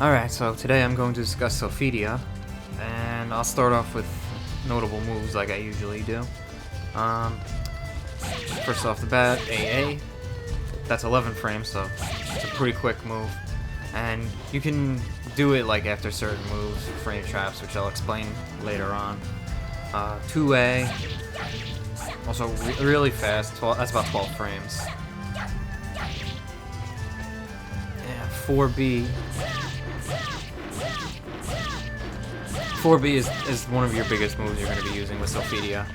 Alright, so today I'm going to discuss Sophitia, and I'll start off with notable moves like I usually do. First off the bat, AA. That's 11 frames, so it's a pretty quick move. And you can do it like after certain moves, frame traps, which I'll explain later on. 2A, also really fast, that's about 12 frames. Yeah, 4B. 4B is one of your biggest moves you're going to be using with Sophitia.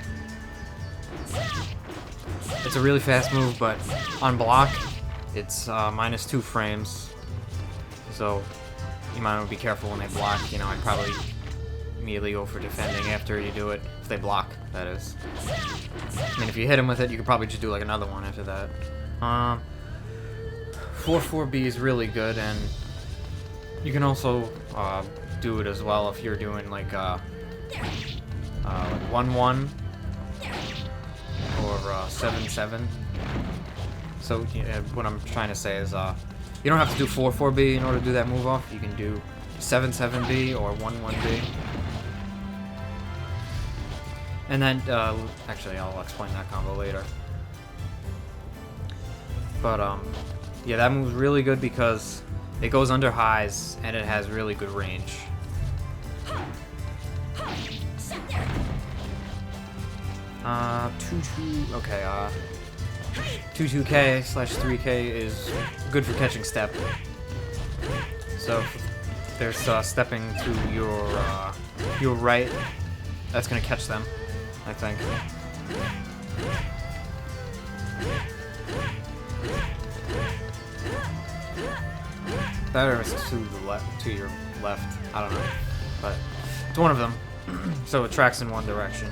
It's a really fast move, but on block, it's minus 2 frames. So you might want to be careful when they block. You know, I'd probably immediately go for defending after you do it, if they block, that is. I mean, if you hit them with it, you could probably just do like another one after that. 4-4B is really good, and you can also do it as well if you're doing like 1-1 or 7-7. So what I'm trying to say is you don't have to do 4-4B in order to do that move off. You can do 7-7B or 1-1B. And then, actually, I'll explain that combo later. But, yeah, that move's really good because it goes under highs and it has really good range. 2-2, okay, 2-2K/3K is good for catching step. So if there's stepping to your right, that's gonna catch them, I think. Better is to the left, to your left. I don't know, but it's one of them. So it tracks in one direction.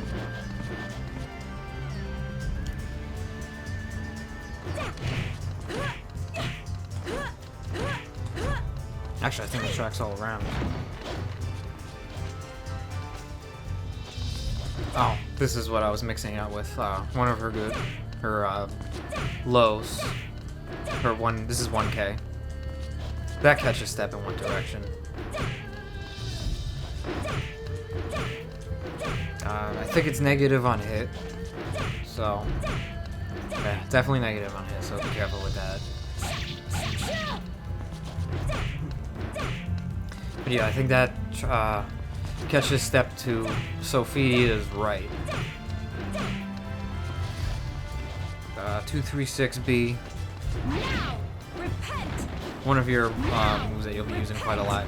Actually, I think it tracks all around. Oh, this is what I was mixing out with. One of her lows. This is 1K. That catches step in one direction. I think it's negative on hit. So, yeah, definitely negative on hit, so be careful with that. But yeah, I think that catches step to Sophia's right. 2-3-6B. One of your moves that you'll be using quite a lot.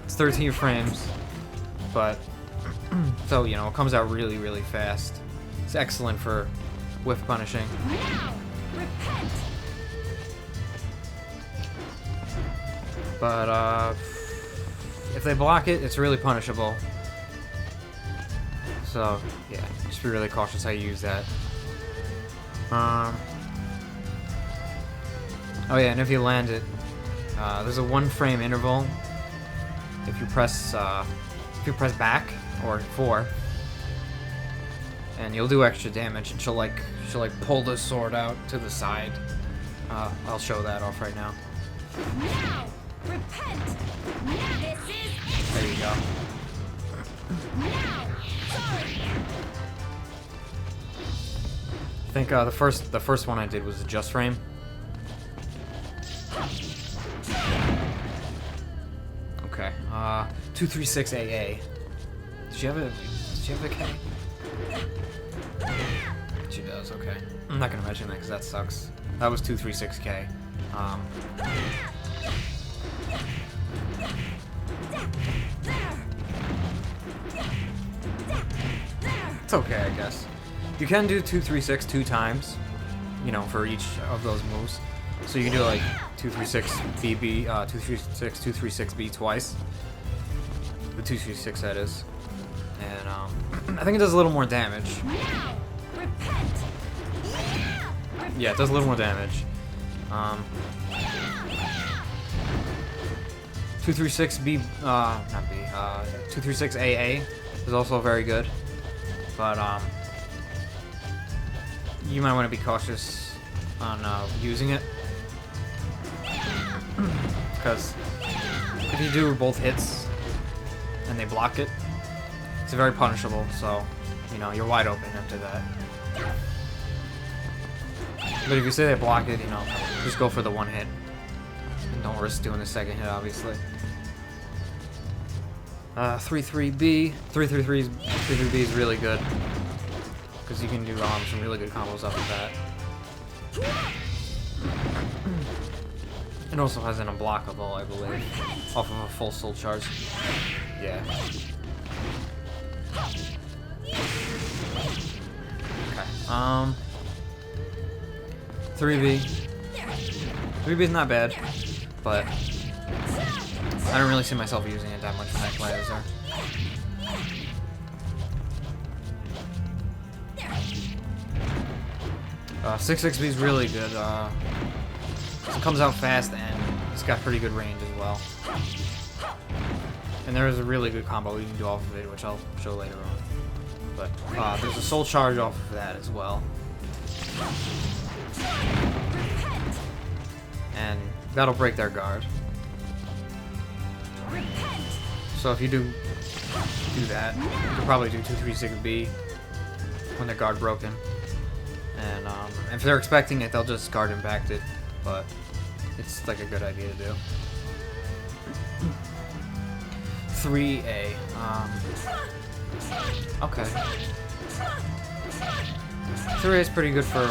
It's 13 frames, but so you know it comes out really, really fast. It's excellent for whiff punishing. But if they block it, it's really punishable. So yeah, just be really cautious how you use that. Oh yeah, and if you land it, there's a 1 frame interval. If you press back or 4, and you'll do extra damage, and she'll like pull the sword out to the side. I'll show that off right now. Now, repent. This is. There you go. Now, sorry. I think the first one I did was a just frame. Okay. 2-3-6 AA. Does she have a K? She does. Okay. I'm not gonna mention that because that sucks. That was 2-3-6K. It's okay, I guess. You can do 2-3-6 2 times, you know, for each of those moves. So you can do like 2-3-6 BB, 2-3-6, 2-3-6B twice. The 2-3-6 that is, and I think it does a little more damage. Yeah, it does a little more damage. 2-3-6B, not B. 2-3-6 AA is also very good, but you might want to be cautious on using it because if you do both hits and they block it, it's very punishable, so, you know, you're wide open after that. But if you say they block it, you know, just go for the one hit. And don't risk doing the second hit, obviously. 3-3-B. 3-3-3B is really good. Because you can do some really good combos off of that. It also has an unblockable, I believe. Off of a full soul charge. Yeah. Okay. 3B. 3B is not bad, but I don't really see myself using it that much when I play as her. 6-6B is really good. It comes out fast and it's got pretty good range as well. And there is a really good combo you can do off of it, which I'll show later on. But there's a soul charge off of that as well. And that'll break their guard. So if you do that, you can probably do 2-3-6B when their guard broken. And if they're expecting it, they'll just guard impact it. But it's like a good idea to do. 3A. Okay. 3A is pretty good for.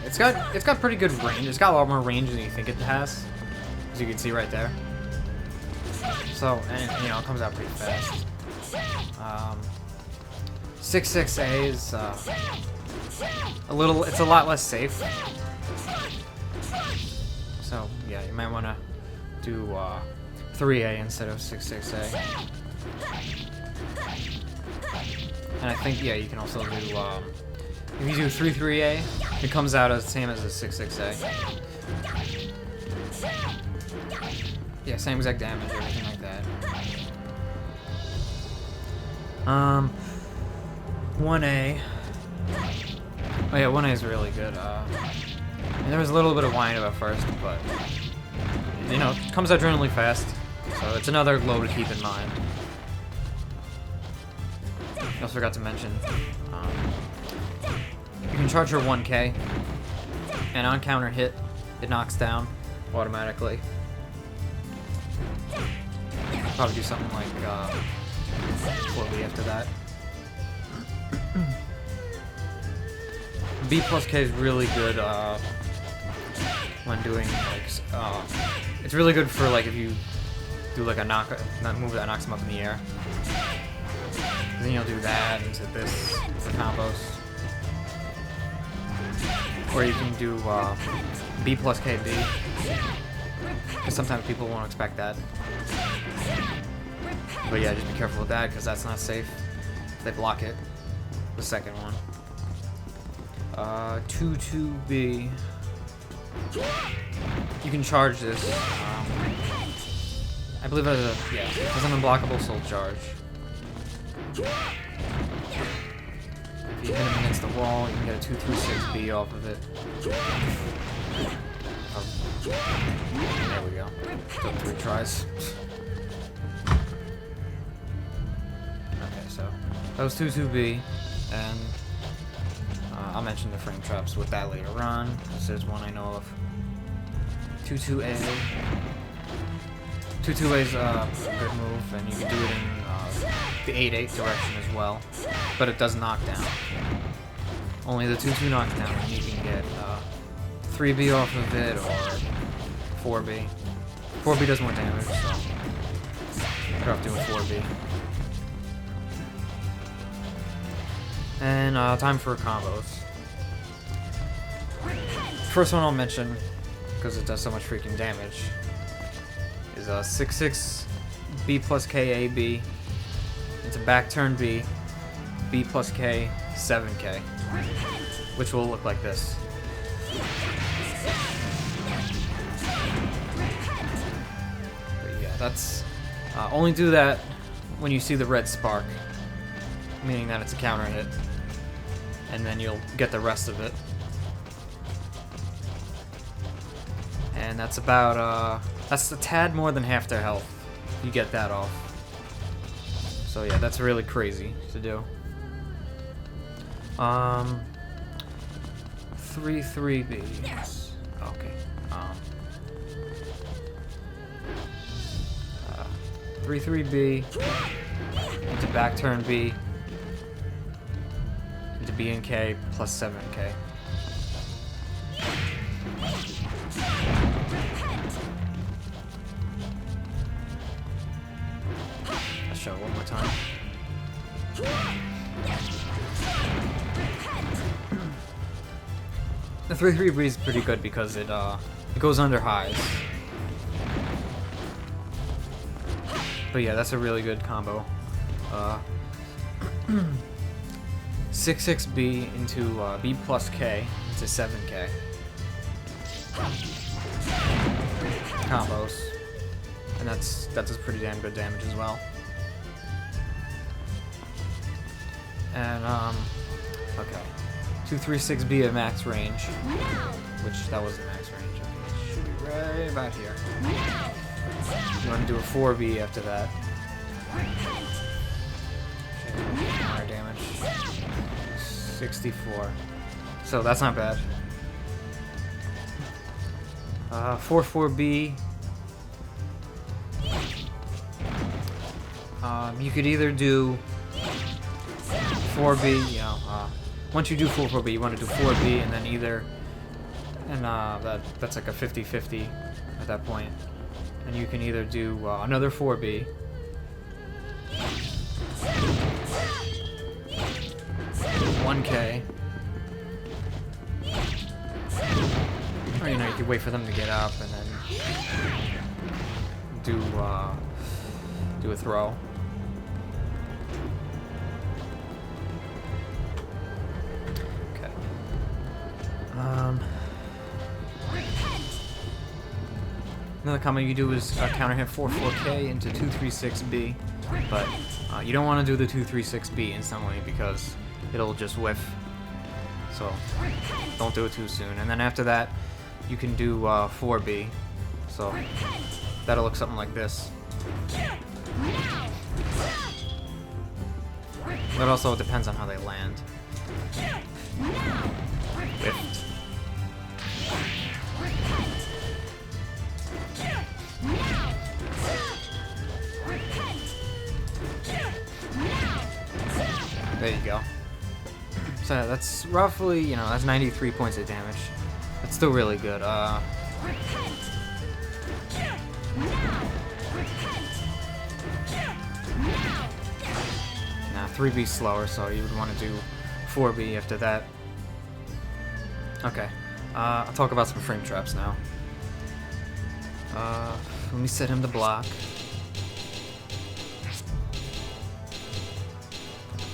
It's got pretty good range. It's got a lot more range than you think it has, as you can see right there. So, and you know, it comes out pretty fast. 6-6A is it's a lot less safe. So yeah, you might want to do 3A instead of 6-6A. And I think, yeah, you can also do, if you do 3-3A, it comes out as the same as a 6-6A. Yeah, same exact damage, everything like that. 1A. Oh yeah, 1A is really good. And there was a little bit of wind at first, but you know, it comes out generally fast, so it's another low to keep in mind. I also forgot to mention, you can charge her 1K, and on counter hit, it knocks down automatically. Probably do something like 4B after that. B plus K is really good when doing like it's really good for like if you do like a move that knocks them up in the air. And then you'll do that into this for combos. Or you can do B plus KB. Because sometimes people won't expect that. But yeah, just be careful with that because that's not safe. They block it. The second one. 2-2B. You can charge this. I believe it has an unblockable soul charge. If you hit him against the wall, you can get a 2-3-6B off of it. There we go. Took 3 tries. Okay, so that was 2-2B, and I'll mention the frame traps with that later on. This is one I know of. 2-2A. 2-2A is a good move, and you can do it in the 8-8 direction as well, but it does knock down. Only the 2-2 knocks down, and you can get 3B off of it or 4B. 4B does more damage, so better off doing 4B. And time for combos. First one I'll mention, because it does so much freaking damage, is 6-6 B plus K A B. It's a back turn B, B plus K 7K, which will look like this. But yeah, that's only do that when you see the red spark, meaning that it's a counter hit, and then you'll get the rest of it. And that's about, that's a tad more than half their health. You get that off. So yeah, that's really crazy to do. 3-3Bs. Okay. 3-3B into back turn B into B and K plus 7K. Let's show it one more time. The 3-3B is pretty good because it goes under highs. But yeah, that's a really good combo. 6-6B into B plus K into 7K. Combos. And that's a pretty damn good damage as well. And okay. 2-3-6B at max range. Which that wasn't max range. Okay, it should be right about here. You want to do a 4B after that. Higher damage. 64. So that's not bad. 4-4B. You could either do 4B, you know, once you do 4-4B, you want to do 4B and then either, and that's like a 50-50 at that point. And you can either do another 4B, $1K, or you know, you could wait for them to get up and then do a throw. Okay. Another combo you do is counter hit 4-4K into 2-3-6B, but you don't want to do the 2-3-6B instantly because it'll just whiff. So don't do it too soon. And then after that, you can do 4B. So that'll look something like this. But also it depends on how they land. Whiffed. There you go. So that's roughly, you know, that's 93 points of damage. That's still really good. Now 3B slower, so you would want to do 4B after that. Okay. I'll talk about some frame traps now. Let me set him to block.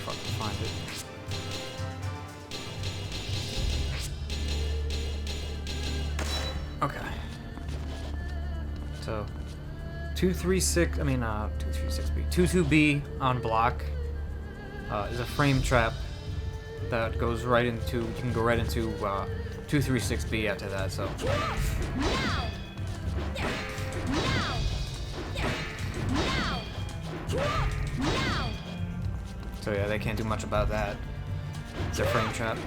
Fucking find it. Okay. So 2-3-6. I mean, 2-3-6B. 2-2B on block is a frame trap that goes right into. You can go right into 2-3-6B after that. So. So yeah, they can't do much about that. It's a frame trap.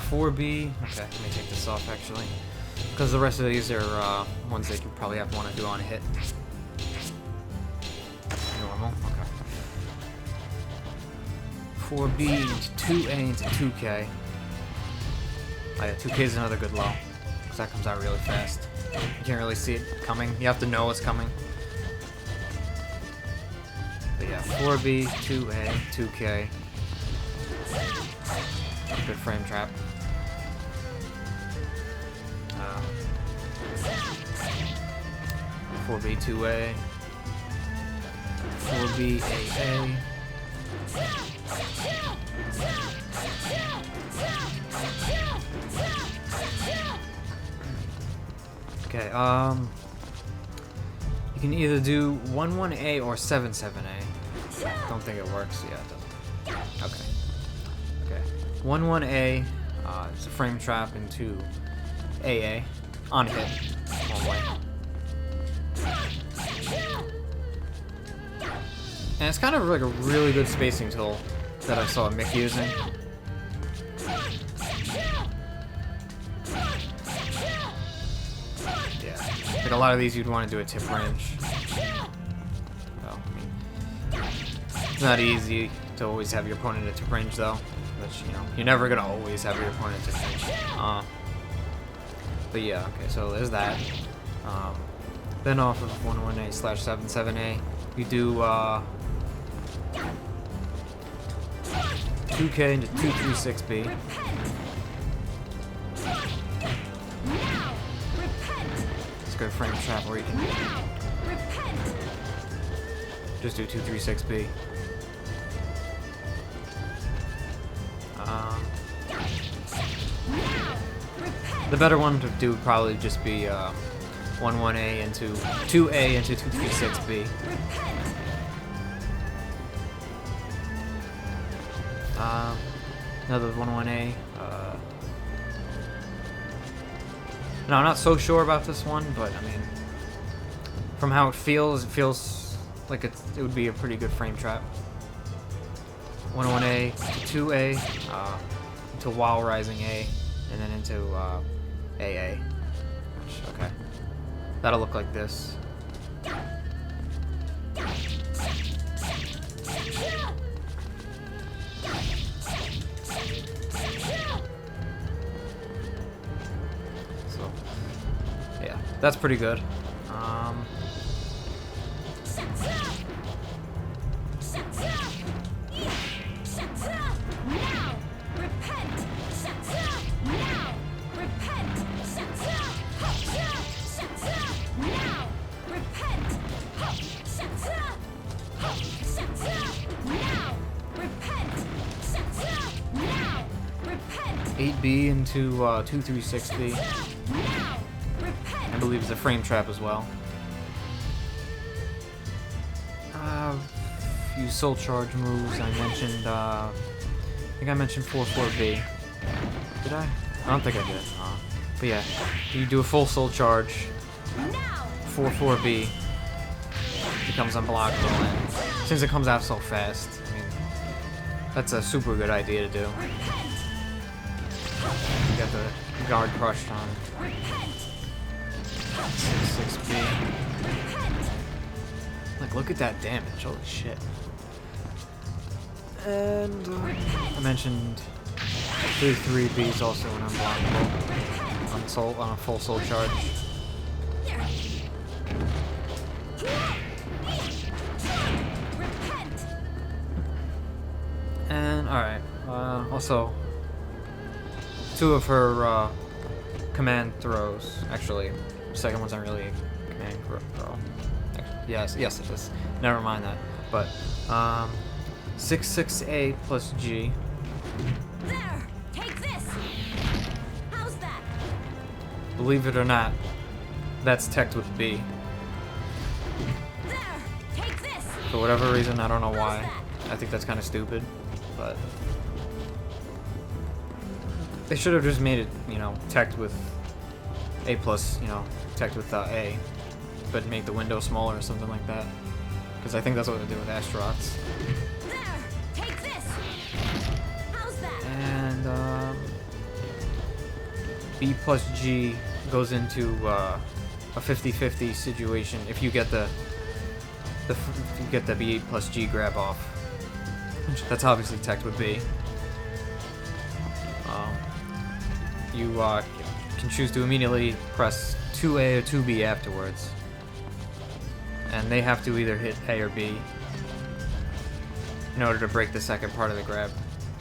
4B. Okay, let me take this off actually, because the rest of these are ones that you probably have to want to do on a hit. Normal. Okay. 4B into 2A into 2K. Oh yeah, 2K is another good low, because that comes out really fast. You can't really see it coming. You have to know it's coming. But yeah, 4B, 2A, 2K. Good frame trap. 4B, 2A. 4B, AA. Okay, you can either do 1-1A or 7-7A. Don't think it works. Yeah, it doesn't. Okay. Okay. 1-1A. It's a frame trap into AA on hit only. And it's kind of like a really good spacing tool that I saw Mick using. Yeah, like a lot of these you'd want to do a tip range. Well, I mean, it's not easy to always have your opponent at tip range though. Which, you know, you're never gonna always have your opponent at tip range. But yeah, okay, so there's that. Then off of 1-1A/77A, you do 2K into 236B. Let's go frame trap where you can just do 236B. The better one to do would probably just be 1-1A into 2A into 236B. Another 1-1A. No, I'm not so sure about this one, but I mean, from how it feels like it would be a pretty good frame trap. 1-1A to 2A into while rising A, and then into AA. Which, okay, that'll look like this. So, yeah, that's pretty good. Repent. 8B into 236B. I believe it's a frame trap as well. Few soul charge moves. I mentioned, I think I mentioned 4-4B. Did I? I don't think I did. But yeah, you do a full soul charge. 4-4B becomes unblockable, and since it comes out so fast, I mean, that's a super good idea to do. You got the guard crushed on 6-6B. Like, look at that damage, holy shit. And I mentioned 3-3B is also an unblockable on a full soul charge. And alright, also two of her command throws. Actually, the second one's not really a command throw. Yes, it is. Never mind that. But 6-6A plus G. There, take this. How's that? Believe it or not, that's teched with B. There, take this. For whatever reason, I don't know why. I think that's kind of stupid, but they should have just made it, you know, teched with A plus, you know, teched with A, but make the window smaller or something like that. Because I think that's what they do with Astaroths. There, take this. How's that? And B plus G goes into a 50-50 situation if you get the B plus G grab off. That's obviously teched with B. You can choose to immediately press 2A or 2B afterwards. And they have to either hit A or B in order to break the second part of the grab,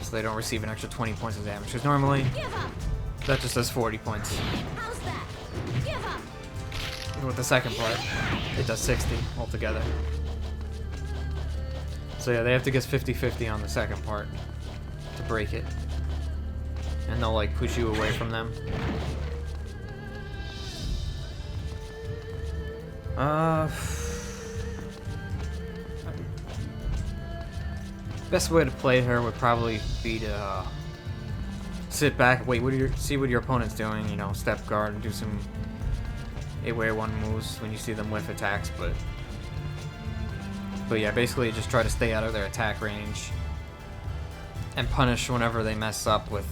so they don't receive an extra 20 points of damage. Because normally, that just does 40 points. How's that? Give up. And with the second part, it does 60 altogether. So yeah, they have to get 50-50 on the second part to break it. And they'll like push you away from them. Best way to play her would probably be to sit back, wait, see what your opponent's doing, you know, step guard and do some 8-way-1 moves when you see them whiff attacks, but yeah, basically just try to stay out of their attack range and punish whenever they mess up with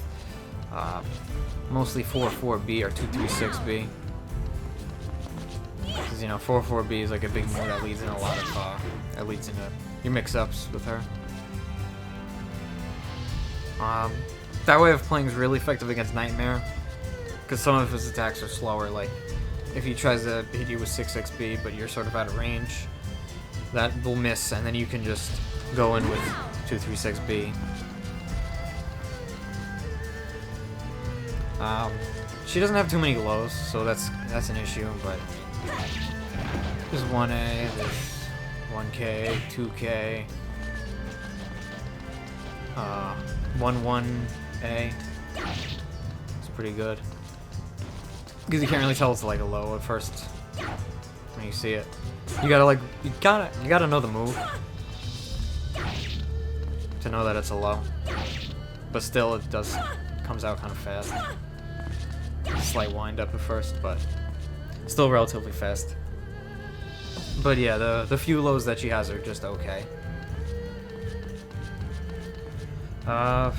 mostly 4-4B or 2-3-6B. Because, you know, 4-4B is like a big move that leads in a lot of, that leads into your mix-ups with her. That way of playing is really effective against Nightmare, because some of his attacks are slower, like if he tries to hit you with 6-6B but you're sort of out of range, that will miss, and then you can just go in with 2-3-6B. She doesn't have too many lows, so that's an issue, but there's 1A, there's 1K, 2K, 1-1A. It's pretty good. Because you can't really tell it's like a low at first when you see it. You gotta know the move to know that it's a low. But still, it comes out kind of fast. Slight wind up at first, but still relatively fast. But yeah, the few lows that she has are just okay. I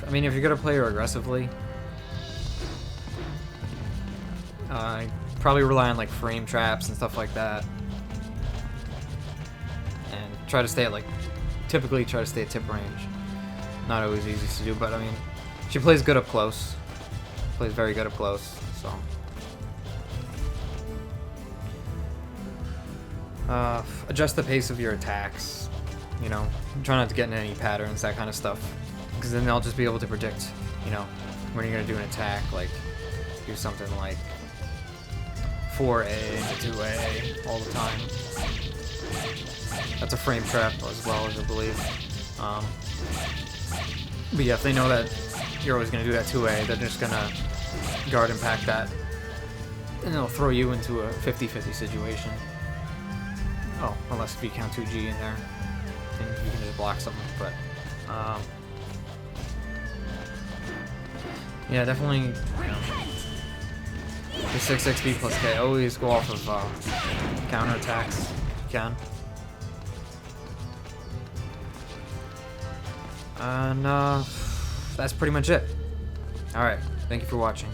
mean, if you're gonna play her aggressively, probably rely on like frame traps and stuff like that, and try to stay at typically try to stay at tip range. Not always easy to do, but I mean, she plays good up close. Plays very good up close, so. Adjust the pace of your attacks. You know, try not to get in any patterns, that kind of stuff, because then they'll just be able to predict, you know, when you're gonna do an attack, like do something like 4A into 2A all the time. That's a frame trap as well, as I believe. But yeah, if they know that you're always going to do that 2A, they're just going to guard impact that, and they'll throw you into a 50-50 situation. Oh, unless if you count 2G in there, then you can just block something, but yeah, definitely, you know, the 6-6B plus K, always go off of counter attacks if you can. And that's pretty much it. Alright, thank you for watching.